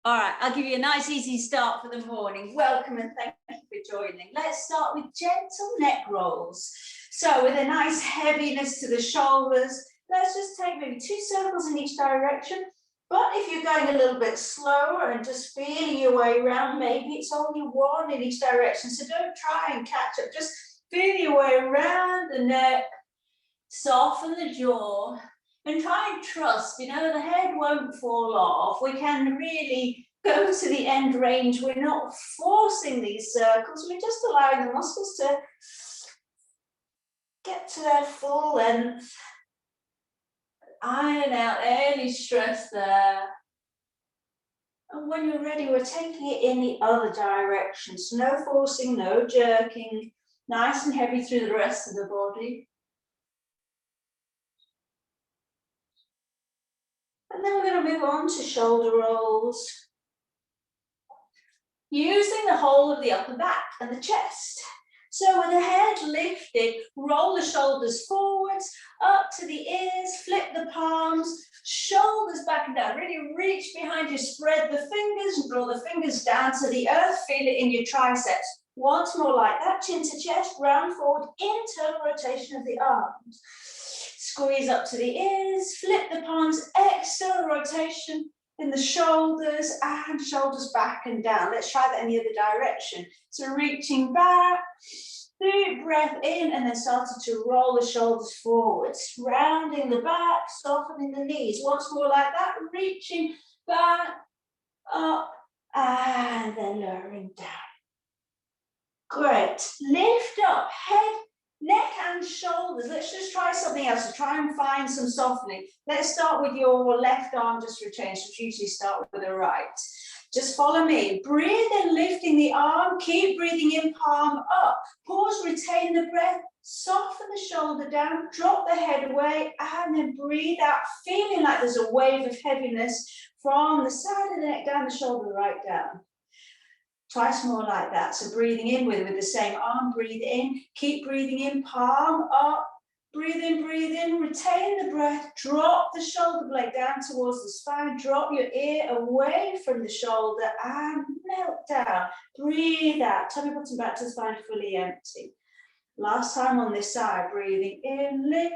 All right, I'll give you a nice easy start for the morning. Welcome and thank you for joining. Let's start with gentle neck rolls. So with a nice heaviness to the shoulders, let's just take maybe 2 circles in each direction. But if you're going a little bit slower and just feeling your way around, maybe it's only 1 in each direction. So don't try and catch up, just feel your way around the neck, soften the jaw, and try and trust, the head won't fall off. We can really go to the end range. We're not forcing these circles. We're just allowing the muscles to get to their full length. Iron out any stress there. And when you're ready, we're taking it in the other direction. So no forcing, no jerking. Nice and heavy through the rest of the body. And then we're going to move on to shoulder rolls. Using the whole of the upper back and the chest. So with the head lifted, roll the shoulders forwards, up to the ears, flip the palms, shoulders back and down. Really reach behind you, spread the fingers and draw the fingers down to the earth. Feel it in your triceps. Once more like that, chin to chest, round forward, internal rotation of the arms. Squeeze up to the ears, flip the palms, external rotation in the shoulders and shoulders back and down. Let's try that in the other direction. So reaching back, deep breath in and then starting to roll the shoulders forwards, rounding the back, softening the knees. Once more like that, reaching back, up and then lowering down. Great. Lift up, head, neck and shoulders. Let's just try something else to try and find some softening. Let's start with your left arm just for a change, which usually start with the right. Just follow me. Breathe in, lifting the arm. Keep breathing in, palm up. Pause, retain the breath. Soften the shoulder down. Drop the head away and then breathe out, feeling like there's a wave of heaviness from the side of the neck down the shoulder, right down. Twice more like that. So breathing in with the same arm, breathe in, keep breathing in, palm up, breathe in, retain the breath, drop the shoulder blade down towards the spine, drop your ear away from the shoulder and melt down. Breathe out, tummy bottom back to the spine, fully empty. Last time on this side, breathing in, lift,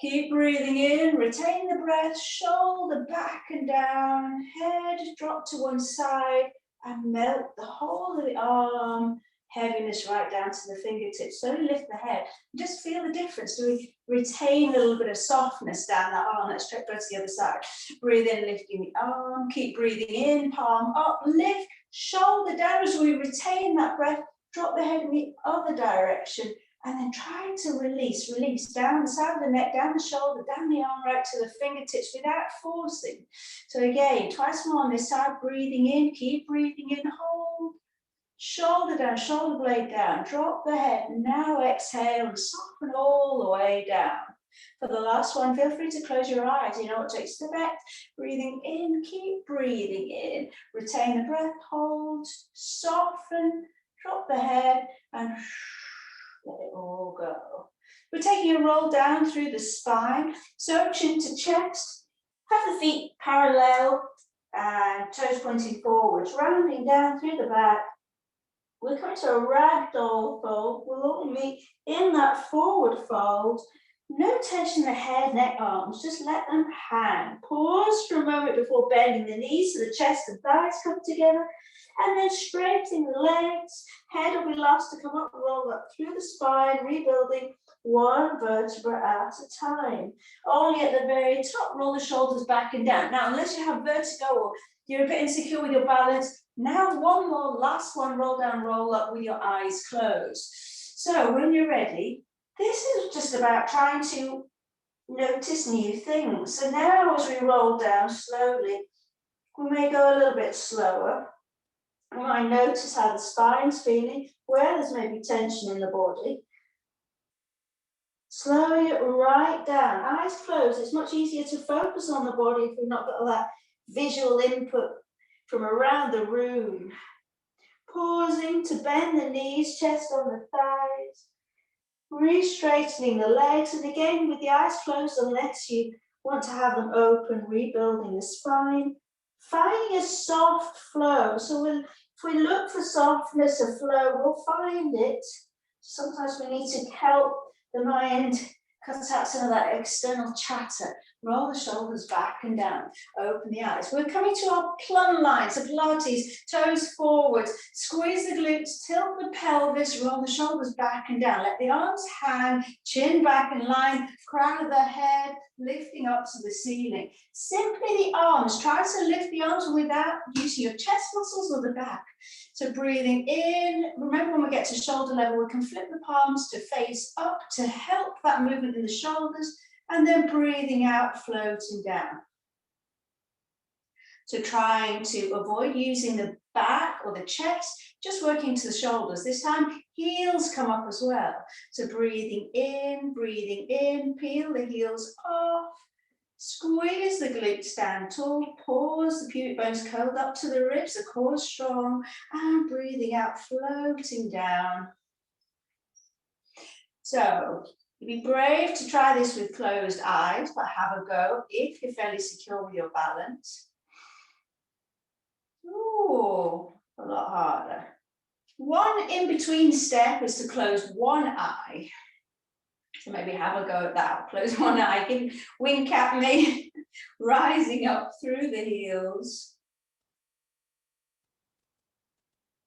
keep breathing in, retain the breath, shoulder back and down, head drop to one side, and melt the whole of the arm, heaviness right down to the fingertips. Slowly lift the head. Just feel the difference. Do we retain a little bit of softness down that arm? Let's go to the other side. Breathe in, lifting the arm. Keep breathing in, palm up, lift, shoulder down as we retain that breath. Drop the head in the other direction. And then try to release down the side of the neck, down the shoulder, down the arm, right to the fingertips without forcing. So again, twice more on this side, breathing in, keep breathing in, hold, shoulder down, shoulder blade down, drop the head, now exhale and soften all the way down. For the last one, feel free to close your eyes, you know what to expect. Breathing in, keep breathing in, retain the breath, hold, soften, drop the head and let it all go. We're taking a roll down through the spine, so chin to chest, have the feet parallel and toes pointing forwards, rounding down through the back. We're coming to a ragdoll fold. We'll all meet in that forward fold. No tension in the head, neck, arms, just let them hang. Pause for a moment before bending the knees so the chest and thighs come together. And then straightening the legs, head will be last to come up, roll up through the spine, rebuilding one vertebra at a time. Only at the very top, roll the shoulders back and down. Now, unless you have vertigo or you're a bit insecure with your balance, now one more, last one, roll down, roll up with your eyes closed. So when you're ready, this is just about trying to notice new things. So now as we roll down slowly, we may go a little bit slower. We might notice how the spine's feeling, where there's maybe tension in the body. Slowing it right down, eyes closed. It's much easier to focus on the body if we've not got all that visual input from around the room. Pausing to bend the knees, chest on the thighs. Re-straightening the legs, and again with the eyes closed unless you want to have them open, rebuilding the spine. Finding a soft flow. So if we look for softness or flow, we'll find it. Sometimes we need to help the mind cut out some of that external chatter. Roll the shoulders back and down. Open the eyes. We're coming to our plumb line. So Pilates, toes forward. Squeeze the glutes, tilt the pelvis, roll the shoulders back and down. Let the arms hang, chin back in line, crown of the head, lifting up to the ceiling. Simply the arms. Try to lift the arms without using your chest muscles or the back. So breathing in, remember when we get to shoulder level, we can flip the palms to face up to help that movement in the shoulders, and then breathing out, floating down. So trying to avoid using the back or the chest, just working to the shoulders. This time, heels come up as well. So breathing in, peel the heels off. Squeeze the glutes down tall, pause, the pubic bones curled up to the ribs, the core strong, and breathing out, floating down. So, be brave to try this with closed eyes, but have a go if you're fairly secure with your balance. Ooh, a lot harder. One in-between step is to close one eye. So maybe have a go at that. Close one eye, give wink at me, rising up through the heels.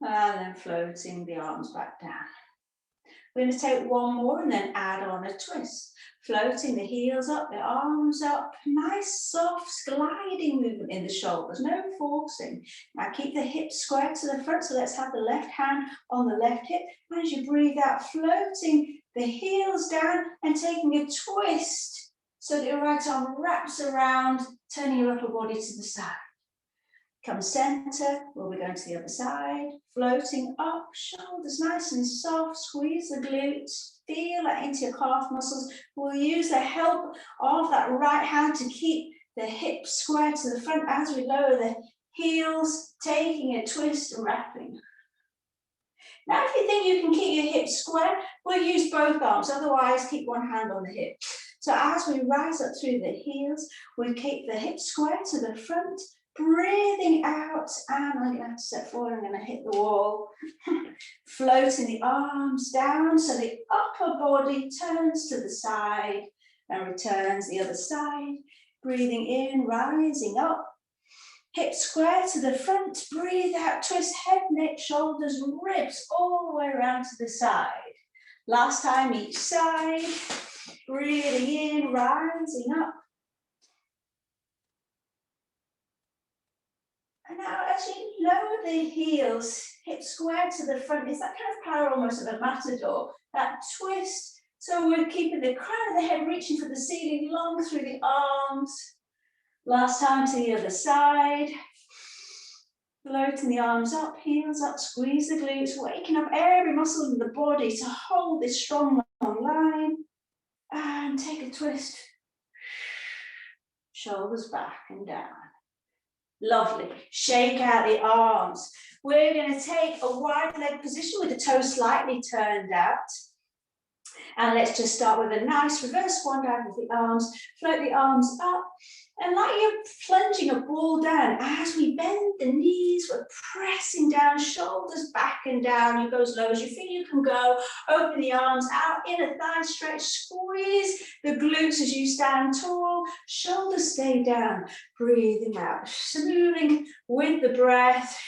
And then floating the arms back down. We're going to take one more and then add on a twist. Floating the heels up, the arms up. Nice, soft, gliding movement in the shoulders, no forcing. Now keep the hips square to the front, so let's have the left hand on the left hip. As you breathe out, floating the heels down and taking a twist so that your right arm wraps around, turning your upper body to the side. Come center, we'll be going to the other side, floating up, shoulders nice and soft, squeeze the glutes, feel that into your calf muscles. We'll use the help of that right hand to keep the hips square to the front as we lower the heels, taking a twist and wrapping. Now, if you think you can keep your hips square, we'll use both arms, otherwise keep one hand on the hip. So as we rise up through the heels, we keep the hips square to the front, breathing out, and I'm going to have to step forward, I'm going to hit the wall. Floating the arms down so the upper body turns to the side and returns the other side. Breathing in, rising up. Hips square to the front, breathe out, twist head, neck, shoulders, ribs all the way around to the side. Last time each side, breathing in, rising up. And now as you lower the heels, hips square to the front, it's that kind of power almost of a matador, that twist. So we're keeping the crown of the head reaching for the ceiling, long through the arms. Last time to the other side. Floating the arms up, heels up, squeeze the glutes, waking up every muscle in the body to hold this strong long line. And take a twist. Shoulders back and down. Lovely. Shake out the arms. We're going to take a wide leg position with the toes slightly turned out. And let's just start with a nice reverse swan dive with the arms. Float the arms up. And like you're plunging a ball down, as we bend the knees, we're pressing down, shoulders back and down. You go as low as you feel you can go. Open the arms out, inner thigh stretch, squeeze the glutes as you stand tall. Shoulders stay down, breathing out, moving with the breath.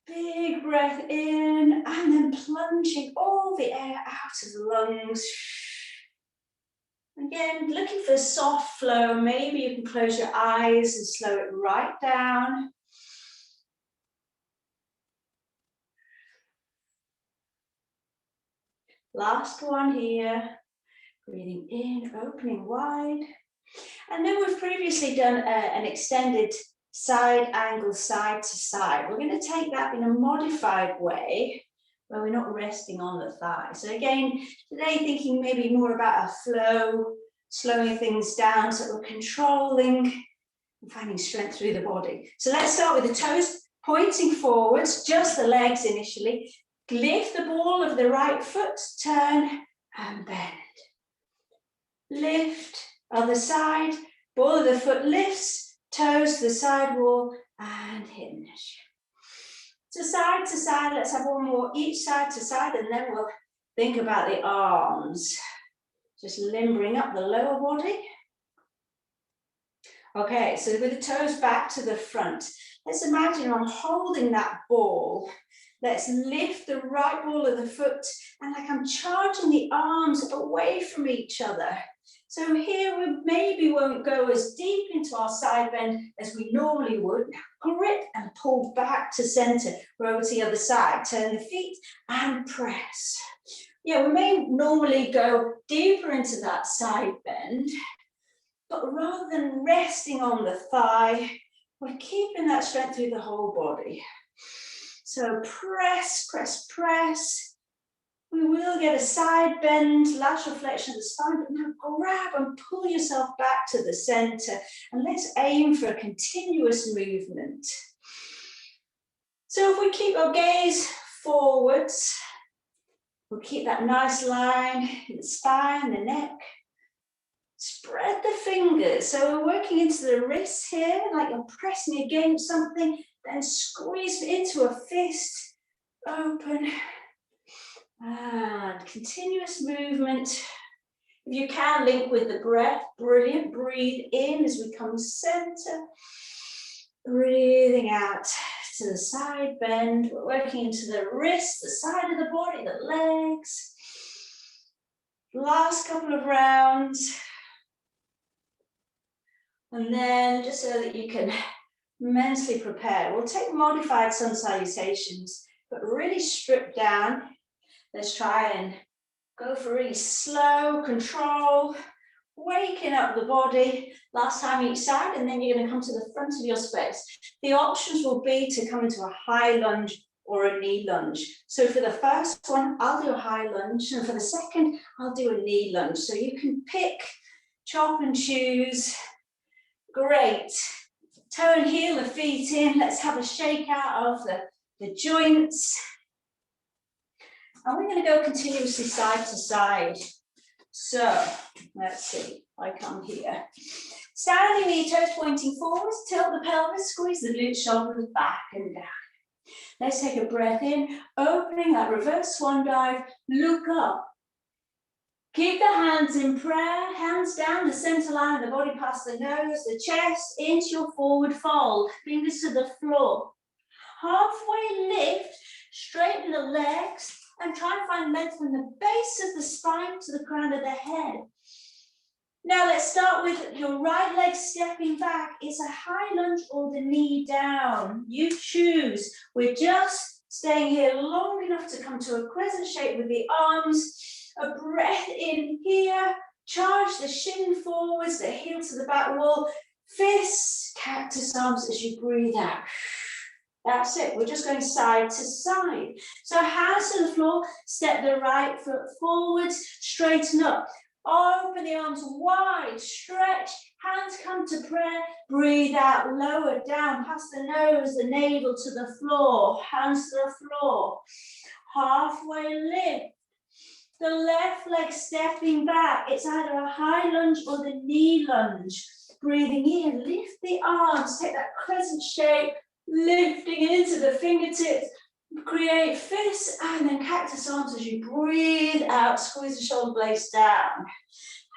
Big breath in, and then plunging all the air out of the lungs. Again, looking for soft flow. Maybe you can close your eyes and slow it right down. Last one here. Breathing in, opening wide. And then we've previously done an extended side angle, side to side. We're going to take that in a modified way, where we're not resting on the thigh. So again, today thinking maybe more about a flow, slowing things down so we're controlling and finding strength through the body. So let's start with the toes pointing forwards, just the legs initially. Lift the ball of the right foot, turn and bend. Lift, other side, Ball of the foot lifts, toes to the side wall, and hinge. So side to side, let's have one more, each side to side, and then we'll think about the arms. Just limbering up the lower body. Okay, so with the toes back to the front, let's imagine I'm holding that ball. Let's lift the right ball of the foot, and like I'm charging the arms away from each other. So here we maybe won't go as deep into our side bend as we normally would. Grip and pull back to center. We're over to the other side. Turn the feet and press. Yeah, we may normally go deeper into that side bend, but rather than resting on the thigh, we're keeping that strength through the whole body. So press, press, press. We will get a side bend, lateral flexion of the spine, but now grab and pull yourself back to the center, and let's aim for a continuous movement. So if we keep our gaze forwards, we'll keep that nice line in the spine, the neck. Spread the fingers. So we're working into the wrists here, like you're pressing against something, then squeeze into a fist, open, and continuous movement. If you can, link with the breath, brilliant. Breathe in as we come center, breathing out to the side bend. We're working into the wrists, the side of the body, the legs. Last couple of rounds. And then just so that you can mentally prepare, we'll take modified sun salutations, but really stripped down. Let's try and go for really slow control, waking up the body. Last time each side, and then you're going to come to the front of your space. The options will be to come into a high lunge or a knee lunge. So for the first one, I'll do a high lunge, and for the second, I'll do a knee lunge. So you can pick, chop and choose. Great. Toe and heel the feet in. Let's have a shake out of the joints. And we're going to go continuously side to side. So let's see. I come here. Standing knee, toes pointing forwards. Tilt the pelvis. Squeeze the glutes, shoulders back and down. Let's take a breath in. Opening that reverse swan dive. Look up. Keep the hands in prayer, hands down the center line of the body past the nose, the chest, into your forward fold, fingers to the floor. Halfway lift, straighten the legs, and try and find length from the base of the spine to the crown of the head. Now let's start with your right leg stepping back. It's a high lunge or the knee down. You choose. We're just staying here long enough to come to a crescent shape with the arms. A breath in here, charge the shin forwards, the heel to the back wall, fists, cactus arms as you breathe out. That's it, we're just going side to side. So hands to the floor, step the right foot forwards, straighten up. Open the arms wide, stretch, hands come to prayer, breathe out, lower down, past the nose, the navel to the floor, hands to the floor. Halfway lift. The left leg stepping back. It's either a high lunge or the knee lunge. Breathing in, lift the arms, take that crescent shape, lifting into the fingertips, create fists and then cactus arms as you breathe out, squeeze the shoulder blades down.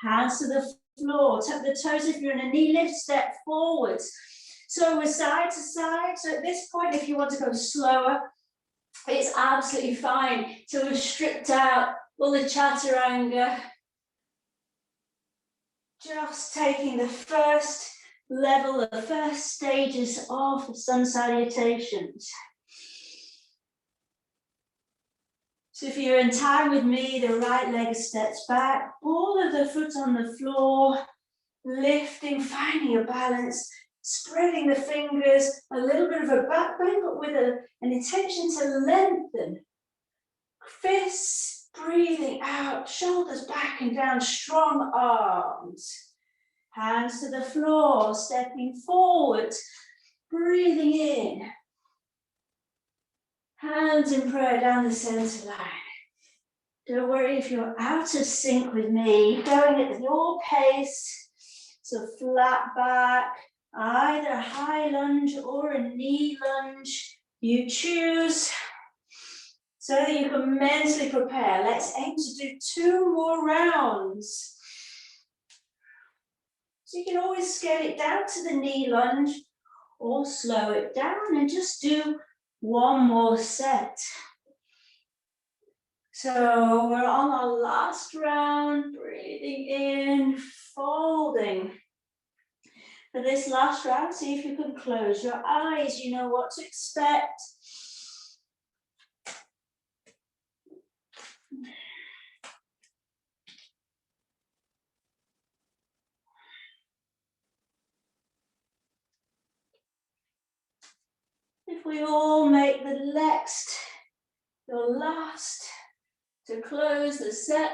Hands to the floor, tap the toes. If you're in a knee lift, step forwards. So we're side to side. So at this point, if you want to go slower, it's absolutely fine. So we've stripped out all the chaturanga, just taking the first level, the first stages of the sun salutations. So if you're in time with me, the right leg steps back, ball of the foot on the floor, lifting, finding your balance, spreading the fingers, a little bit of a back bend, but with an intention to lengthen. Fists, breathing out, shoulders back and down, strong arms. Hands to the floor, stepping forward, breathing in. Hands in prayer down the center line. Don't worry if you're out of sync with me, going at your pace. So flat back, either a high lunge or a knee lunge, you choose. So that you can mentally prepare. Let's aim to do 2 more rounds. So you can always scale it down to the knee lunge or slow it down and just do 1 more set. So we're on our last round, breathing in, folding. For this last round, see if you can close your eyes. You know what to expect. If we all make the next, your last, to close the set.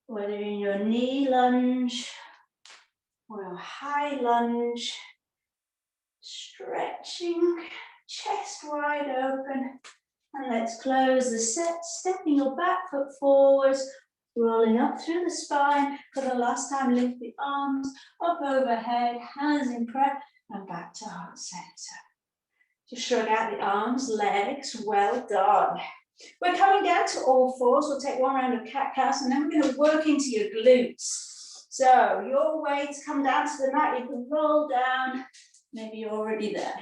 Whether in your knee lunge or a high lunge, stretching, chest wide open. And let's close the set, stepping your back foot forwards, rolling up through the spine. For the last time, lift the arms up overhead, hands in prayer, and back to heart center. Just shrug out the arms, legs, well done. We're coming down to all fours. We'll take 1 round of cat-cows, and then we're going to work into your glutes. So your way to come down to the mat, you can roll down. Maybe you're already there.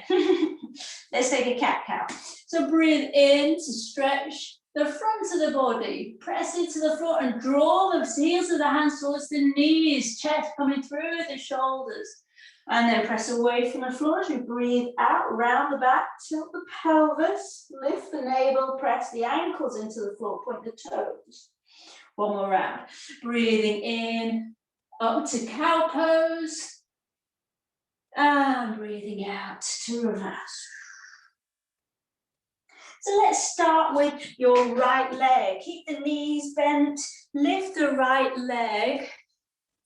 Let's take a cat-cow. So breathe in to stretch the front of the body. Press into the floor and draw the heels of the hands towards the knees. Chest coming through the shoulders. And then press away from the floor as you breathe out, round the back, tilt the pelvis, lift the navel, press the ankles into the floor, point the toes. 1 more round. Breathing in, up to cow pose. And breathing out to reverse. So let's start with your right leg. Keep the knees bent, lift the right leg,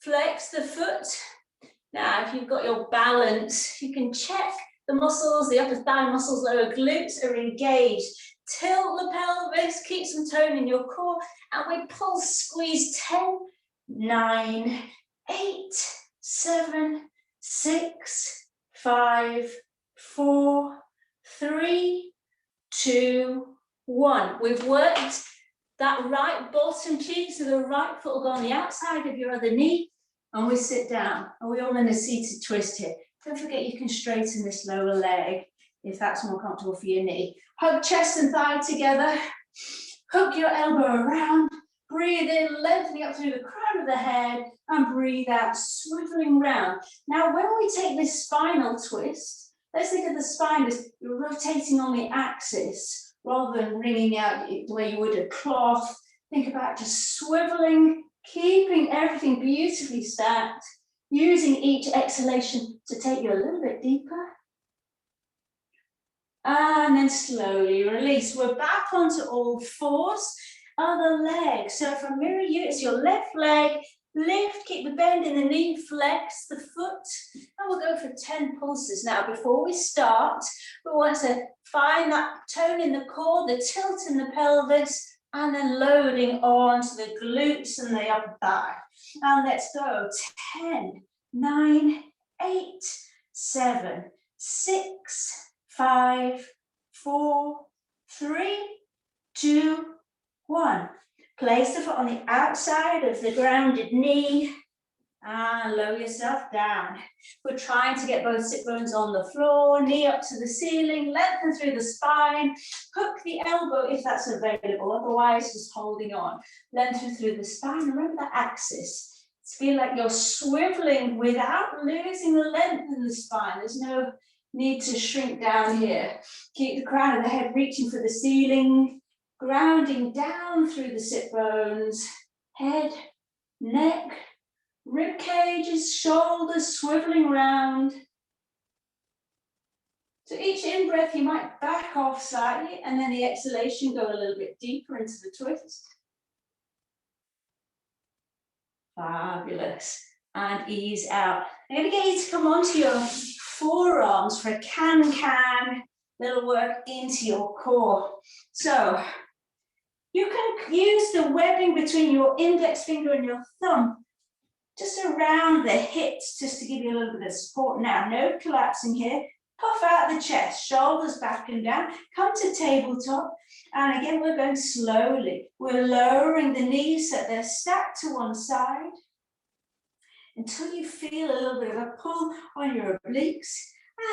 flex the foot. Now, if you've got your balance, you can check the muscles, the upper thigh muscles, lower glutes are engaged. Tilt the pelvis, keep some tone in your core, and we pull, squeeze 10, 9, 8, 7, 6, 5, 4, 3, 2, 1. We've worked that right bottom cheek, so the right foot will go on the outside of your other knee. And we sit down, and we're all in a seated twist here. Don't forget you can straighten this lower leg if that's more comfortable for your knee. Hug chest and thigh together. Hook your elbow around. Breathe in, lengthening up through the crown of the head, and breathe out, swiveling round. Now, when we take this spinal twist, let's think of the spine as you're rotating on the axis rather than wringing out the way you would a cloth. Think about just swiveling, keeping everything beautifully stacked, using each exhalation to take you a little bit deeper. And then slowly release. We're back onto all fours. Other leg. So from mirror you, it's your left leg. Lift, keep the bend in the knee, flex the foot. And we'll go for 10 pulses. Now, before we start, we want to find that tone in the core, the tilt in the pelvis, and then loading on to the glutes and the upper thigh. And let's go. 10, 9, 8, 7, 6, 5, 4, 3, 2, 1. Place the foot on the outside of the grounded knee and lower yourself down. We're trying to get both sit bones on the floor, knee up to the ceiling, lengthen through the spine, hook the elbow if that's available, otherwise just holding on. Lengthen through the spine, remember that axis. Feel like you're swiveling without losing the length in the spine. There's no need to shrink down here. Keep the crown of the head reaching for the ceiling, grounding down through the sit bones, head, neck, rib cages, shoulders swiveling round. So each in-breath you might back off slightly, and then the exhalation go a little bit deeper into the twist. Fabulous. And ease out. I'm going to get you to come onto your forearms for a can-can. little work into your core. So you can use the webbing between your index finger and your thumb just around the hips, just to give you a little bit of support. Now, no collapsing here. Puff out the chest, shoulders back and down. Come to tabletop. And again, we're going slowly. We're lowering the knees so they're stacked to one side until you feel a little bit of a pull on your obliques,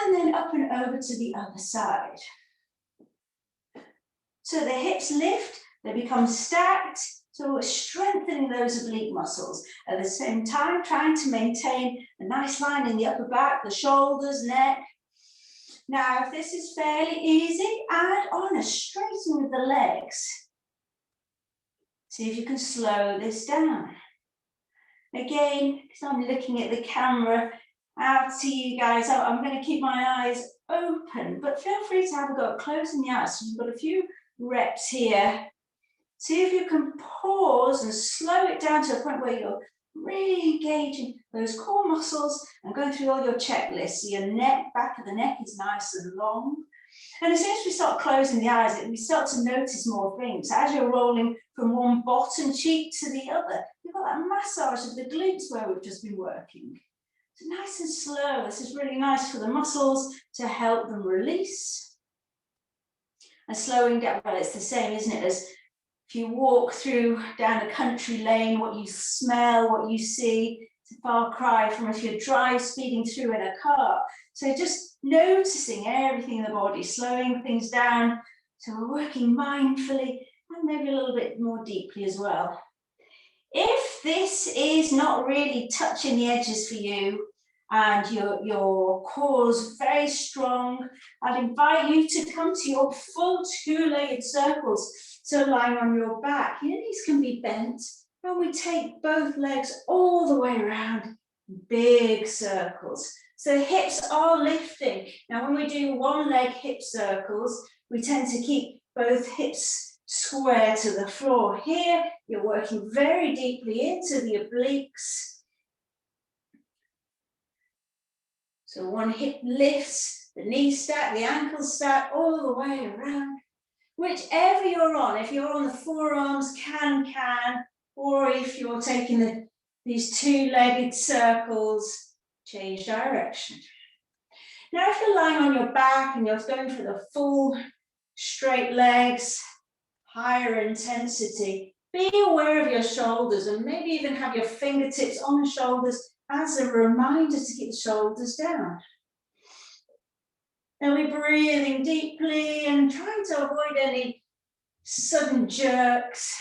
and then up and over to the other side. So the hips lift, they become stacked. So we're strengthening those oblique muscles. At the same time, trying to maintain a nice line in the upper back, the shoulders, neck. Now, if this is fairly easy, add on a straightening of the legs. See if you can slow this down. Again, because I'm looking at the camera out to you guys, I'm going to keep my eyes open, but feel free to have a go at closing the eyes. So we've got a few reps here. See if you can pause and slow it down to a point where you're really engaging those core muscles and going through all your checklists. So your neck, back of the neck is nice and long. And as soon as we start closing the eyes, we start to notice more things. As you're rolling from one bottom cheek to the other, you've got that massage of the glutes where we've just been working. So nice and slow. This is really nice for the muscles to help them release. And slowing down, well, it's the same, isn't it, as if you walk down a country lane, what you smell, what you see, it's a far cry from if you drive speeding through in a car. So just noticing everything in the body, slowing things down. So we're working mindfully and maybe a little bit more deeply as well. If this is not really touching the edges for you and your core's very strong, I'd invite you to come to your full two-legged circles. So lying on your back, your knees can be bent, and we take both legs all the way around, big circles. So hips are lifting. Now, when we do one leg hip circles, we tend to keep both hips square to the floor. Here, you're working very deeply into the obliques. So one hip lifts, the knees stack, the ankles stack, all the way around. Whichever you're on, if you're on the forearms, can, or if you're taking these two-legged circles, change direction. Now, if you're lying on your back and you're going for the full straight legs, higher intensity, be aware of your shoulders and maybe even have your fingertips on the shoulders as a reminder to keep the shoulders down. Now we're breathing deeply and trying to avoid any sudden jerks.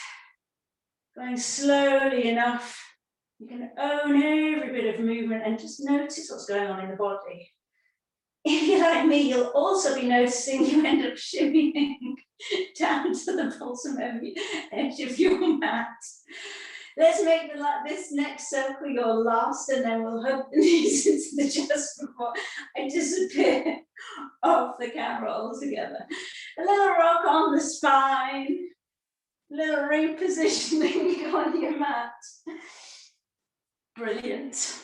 Going slowly enough. You can own every bit of movement and just notice what's going on in the body. If you're like me, you'll also be noticing you end up shimmying down to the bottom edge of your mat. Let's make this next circle your last, and then we'll hug the knees into the chest before I disappear off the camera altogether. A little rock on the spine, a little repositioning on your mat. Brilliant.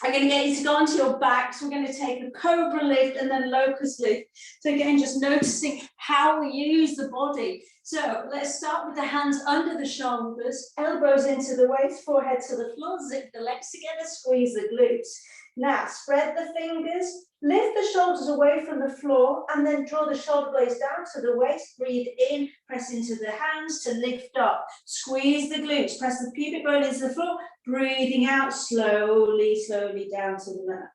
I'm going to get you to go onto your back. So we're going to take a cobra lift and then locust lift. So again, just noticing how we use the body. So let's start with the hands under the shoulders, elbows into the waist, forehead to the floor, zip the legs together, squeeze the glutes. Now spread the fingers, lift the shoulders away from the floor, and then draw the shoulder blades down to the waist. Breathe in, press into the hands to lift up. Squeeze the glutes, press the pubic bone into the floor. Breathing out slowly, slowly down to the mat.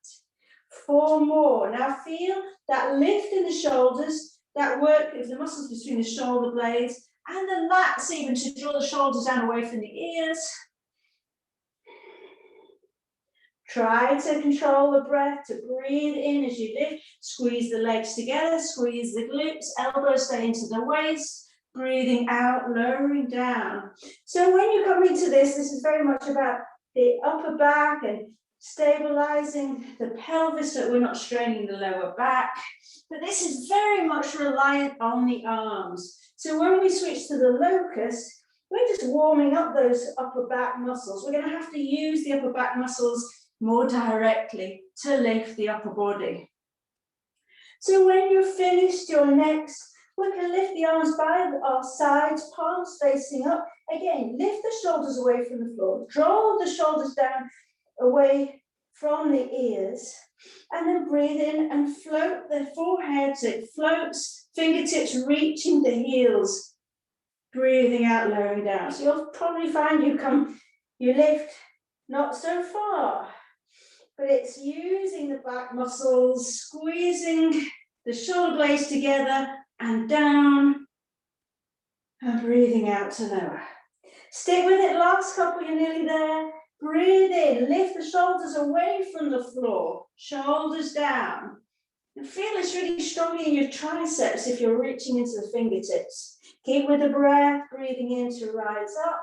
4 more. Now feel that lift in the shoulders, that work of the muscles between the shoulder blades, and the lats even to draw the shoulders down away from the ears. Try to control the breath, to breathe in as you lift. Squeeze the legs together, squeeze the glutes, elbows stay into the waist. Breathing out, lowering down. So when you come into this is very much about the upper back and stabilizing the pelvis so that we're not straining the lower back. But this is very much reliant on the arms. So when we switch to the locust, we're just warming up those upper back muscles. We're going to have to use the upper back muscles more directly to lift the upper body. So when you're finished your next, we can lift the arms by our sides, palms facing up. Again, lift the shoulders away from the floor. Draw the shoulders down away from the ears. And then breathe in and float the forehead so it floats, fingertips reaching the heels. Breathing out, lowering down. So you'll probably find you lift not so far, but it's using the back muscles, squeezing the shoulder blades together and down, and breathing out to lower. Stick with it, last couple, you're nearly there. Breathe in, lift the shoulders away from the floor, shoulders down. And feel this really strongly in your triceps if you're reaching into the fingertips. Keep with the breath, breathing in to rise up.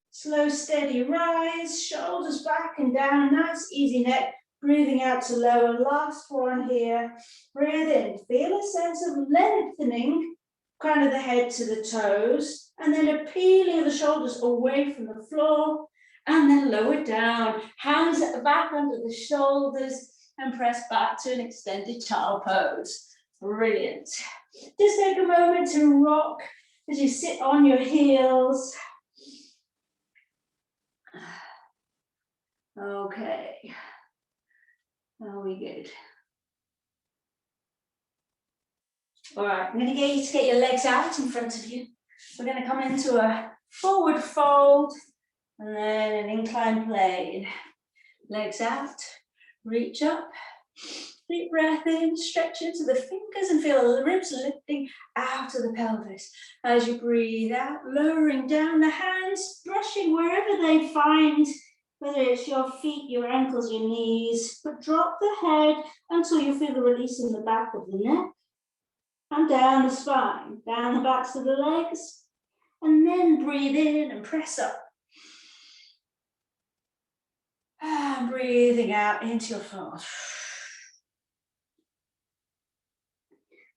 Slow, steady rise, shoulders back and down, nice easy neck. Breathing out to lower, last one here. Breathe in, feel a sense of lengthening, crown of the head to the toes, and then a peeling of the shoulders away from the floor, and then lower down. Hands at the back under the shoulders, and press back to an extended child pose. Brilliant. Just take a moment to rock as you sit on your heels. Okay. Are we good? All right, I'm going to get you to get your legs out in front of you. We're going to come into a forward fold and then an incline plane. Legs out, reach up, deep breath in, stretch into the fingers and feel the ribs lifting out of the pelvis. As you breathe out, lowering down the hands, brushing wherever they find, whether it's your feet, your ankles, your knees, but drop the head until you feel the release in the back of the neck and down the spine, down the backs of the legs, and then breathe in and press up. And breathing out into your fold.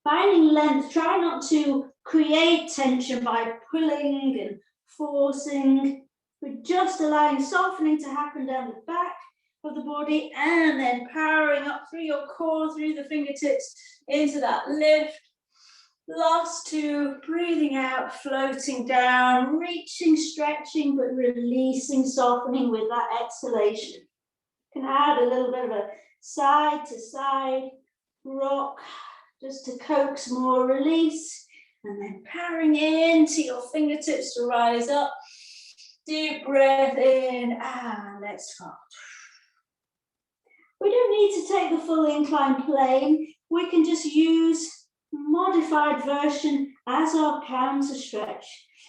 Finding length, try not to create tension by pulling and forcing, but just allowing softening to happen down the back of the body and then powering up through your core, through the fingertips, into that lift. Last two, breathing out, floating down, reaching, stretching, but releasing, softening with that exhalation. You can add a little bit of a side to side rock, just to coax more release, and then powering into your fingertips to rise up. Deep breath in, and let's fold. We don't need to take the full incline plane. We can just use modified version as our counter stretch.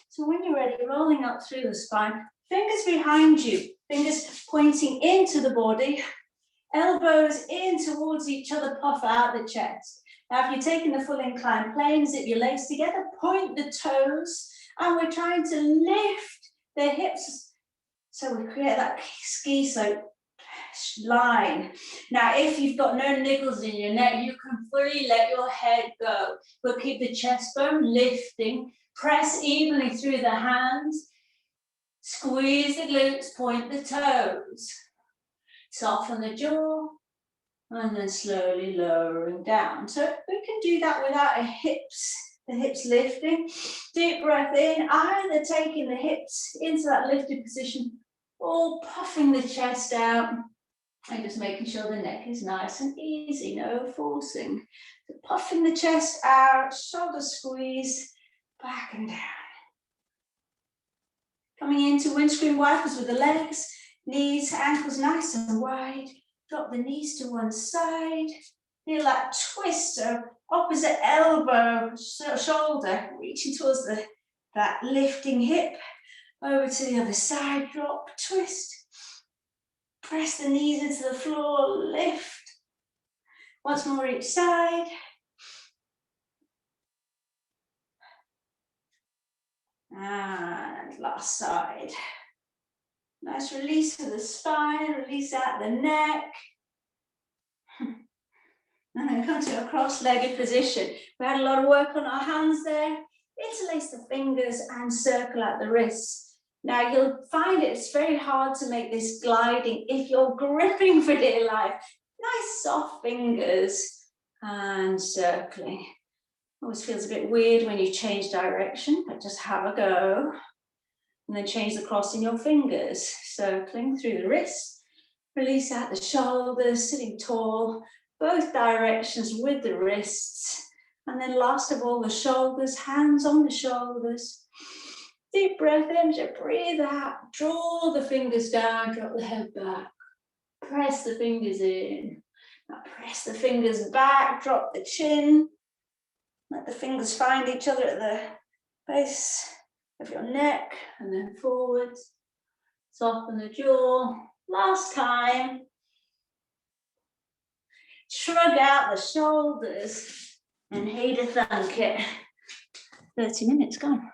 So when you're ready, rolling up through the spine, fingers behind you, fingers pointing into the body, elbows in towards each other, puff out the chest. Now, if you're taking the full incline plane, zip your legs together, point the toes, and we're trying to lift the hips so we create that ski slope line. Now, if you've got no niggles in your neck, you can fully let your head go, but keep the chest bone lifting, press evenly through the hands, squeeze the glutes, point the toes, soften the jaw, and then slowly lowering down. So we can do that without the hips lifting. Deep breath in, either taking the hips into that lifted position or puffing the chest out and just making sure the neck is nice and easy, no forcing. So puffing the chest out, shoulder squeeze, back and down. Coming into windscreen wipers with the legs, knees, ankles nice and wide. Drop the knees to one side. Feel that twist, so opposite elbow, shoulder, reaching towards that lifting hip. Over to the other side, drop, twist. Press the knees into the floor, lift. Once more each side. And last side. Nice release for the spine, release out the neck. And then come to a cross-legged position. We had a lot of work on our hands there. Interlace the fingers and circle out the wrists. Now you'll find it's very hard to make this gliding if you're gripping for dear life. Nice soft fingers. and circling. Always feels a bit weird when you change direction, but just have a go. And then change the cross in your fingers, circling through the wrists. Release out the shoulders, sitting tall, both directions with the wrists. And then last of all, the shoulders, hands on the shoulders. Deep breath in, just breathe out. Draw the fingers down, drop the head back. Press the fingers in. Now press the fingers back, drop the chin. Let the fingers find each other at the base of your neck, and then forwards. Soften the jaw. Last time. Shrug out the shoulders and Heda Thank it. 30 minutes gone.